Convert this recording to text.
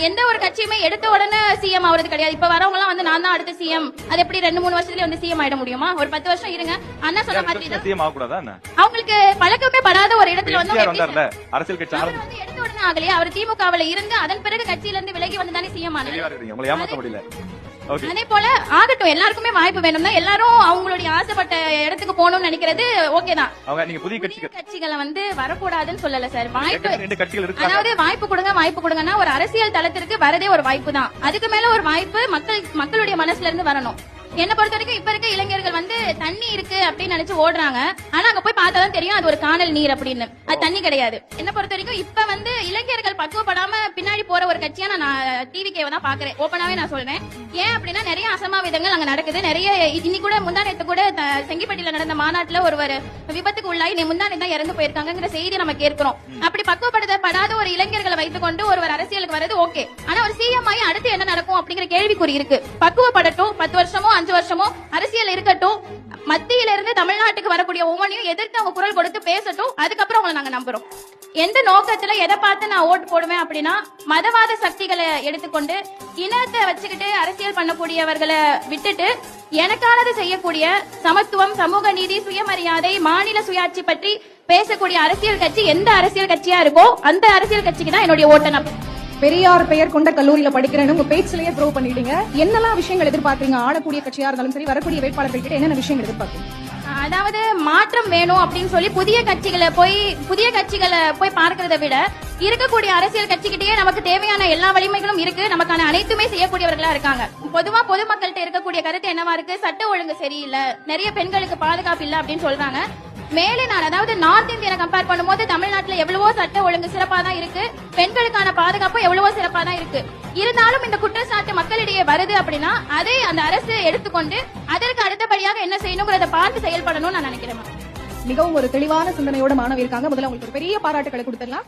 எந்த ஒரு கட்சியுமே எடுத்த உடனே சிஎம் ஆகுறது கிடையாது. இப்ப வரவங்க எல்லாம் வந்து நான் தான் அடுத்த சிஎம், அது எப்படி 2-3 வருஷத்துல வந்து சிஎம் ஆயிட முடியுமா? ஒரு 10 வருஷம் இருங்க. அண்ணா சொன்ன மாதிரி தான் சிஎம் ஆக கூடாதா என்ன? அவங்களுக்கு பழக்கமே படாத ஒரு இடத்துல வந்து அரசியல் கட்சி வந்து எடுத்த உடனே ஆகலையா? அவர் திமுகவுல இருந்து அதன் பிறகு கட்சியில இருந்து விலகி வந்து தானே சிஎம் ஆனாரு. உங்களை ஏமாத்த முடியல. அதே போல ஆகட்டும், எல்லாருக்குமே வாய்ப்பு வேணும் தான். எல்லாரும் அவங்களுடைய ஆசைப்பட்ட இடத்துக்கு போகணும்னு நினைக்கிறது ஓகே தான். நீங்க புதிய கட்சிகளை வந்து வரக்கூடாதுன்னு சொல்லல சார். வாய்ப்பு, ரெண்டு கட்சிகள் இருக்கு. அதாவது வாய்ப்பு கொடுங்கன்னா ஒரு அரசியல் தளத்திற்கு வரதே ஒரு வாய்ப்பு தான். அதுக்கு மேல ஒரு வாய்ப்பு மக்களுடைய மனசுல இருந்து வரணும். என்ன பொறுத்த வரைக்கும் இப்ப இருக்க இளைஞர்கள் வந்து தண்ணி இருக்கு அப்படின்னு நினைச்சு ஓடுறாங்க. ஆனா அங்க போய் பார்த்தாதான் தெரியும் அது ஒரு காணல் நீர் அப்படின்னு. அது தண்ணி கிடையாது. என்ன பொறுத்த வரைக்கும் இப்ப வந்து இளைஞர்கள் பக்குவப்படாம பின்னாடி போற ஒரு கட்சியா நான் டிவிகேவை தான் பாக்குறேன். ஓப்பனாவே நான் சொல்றேன். ஏன் அப்படின்னா நிறைய அசம்பாவிதங்கள் அங்க நடக்குது. நிறைய இன்னைக்கு கூட முந்தானத்து கூட செங்கிப்பட்டியில நடந்த மாநாட்டுல ஒருவர் விபத்துக்கு உள்ளாகி முந்தானத்து தான் இறந்து போயிருக்காங்கிற செய்தி நம்ம கேட்கிறோம். அப்படி பக்குவப்படுத்தப்படாத ஒரு இளைஞர்களை வைத்துக்கொண்டு ஒருவர் அரசியலுக்கு வரது ஓகே. ஆனா ஒரு சிஎம் ஆகி அடுத்து என்ன நடக்கும் அப்படிங்கிற கேள்விக்குறி இருக்கு. பக்குவப்படட்டும், 10 வருஷமோ 5 வருஷமோ அரசியல் இருக்கட்டும். மத்தியில இருந்து தமிழ்நாட்டுக்கு வரக்கூடிய ஒவ்வொன்றையும் எதிர்த்து அவங்க குரல் கொடுத்து பேசட்டும். அதுக்கப்புறம் அவங்களை நாங்க நம்புறோம். எந்த நோக்கத்துல எதை பார்த்து நான் ஓட்டு போடுவேன் அப்படின்னா, மதவாத சக்திகளை எடுத்துக்கொண்டு இனத்தை வச்சுக்கிட்டு அரசியல் பண்ணக்கூடியவர்களை விட்டுட்டு எனக்கானது செய்யக்கூடிய சமத்துவம், சமூக நீதி, சுயமரியாதை, மாநில சுயாட்சி பற்றி பேசக்கூடிய அரசியல் கட்சி எந்த அரசியல் கட்சியா இருக்கோ அந்த அரசியல் கட்சிக்கு தான் என்னுடைய ஓட்டை நான். பெரியார் பெயர் கொண்ட கல்லூரியில படிக்கிறேன்னு உங்க பேச்சிலேயே ப்ரூவ் பண்ணிட்டீங்க. என்னெல்லாம் விஷயங்கள் எதிர்பார்க்கறீங்க? ஆளக்கூடிய கட்சியா இருந்தாலும் சரி, வரக்கூடிய வேட்பாளர்கள் கிட்ட என்னென்ன விஷயங்கள் எதிர்பார்க்கறீங்க? அதாவது மாற்றம் வேணும் அப்படின்னு சொல்லி புதிய கட்சிகளை போய் பார்க்கறதை விட இருக்கக்கூடிய அரசியல் கட்சிகிட்டயே நமக்கு தேவையான எல்லா வலிமைகளும் இருக்கு. நமக்கான அனைத்துமே செய்யக்கூடியவர்களா இருக்காங்க. பொதுவா பொதுமக்கள்கிட்ட இருக்கக்கூடிய கருத்து என்னவா இருக்கு? சட்ட ஒழுங்கு சரியில்லை, நிறைய பெண்களுக்கு பாதுகாப்பு இல்ல அப்படின்னு சொல்றாங்க. மேலே நான் அதாவது நார்த் இந்தியனை கம்பேர் பண்ணும்போது தமிழ்நாட்டுல எவ்வளவோ சட்ட ஒழுங்கு சிறப்பா தான் இருக்கு. பெண்களுக்கான பாதுகாப்பு எவ்வளவோ சிறப்பா தான் இருக்கு. இருந்தாலும் இந்த குற்றச்சாட்டு மக்களிடையே வருது அப்படின்னா அதை அந்த அரசு எடுத்துக்கொண்டு அதற்கு அடுத்தபடியாக என்ன செய்யணுங்கிறத பார்த்து செயல்படணும்னு நான் நினைக்கிறேன். மிகவும் ஒரு தெளிவான சிந்தனையோட மாணவி இருக்காங்க. முதல்ல உங்களுக்கு ஒரு பெரிய பாராட்டுகளை கொடுத்துடலாம்.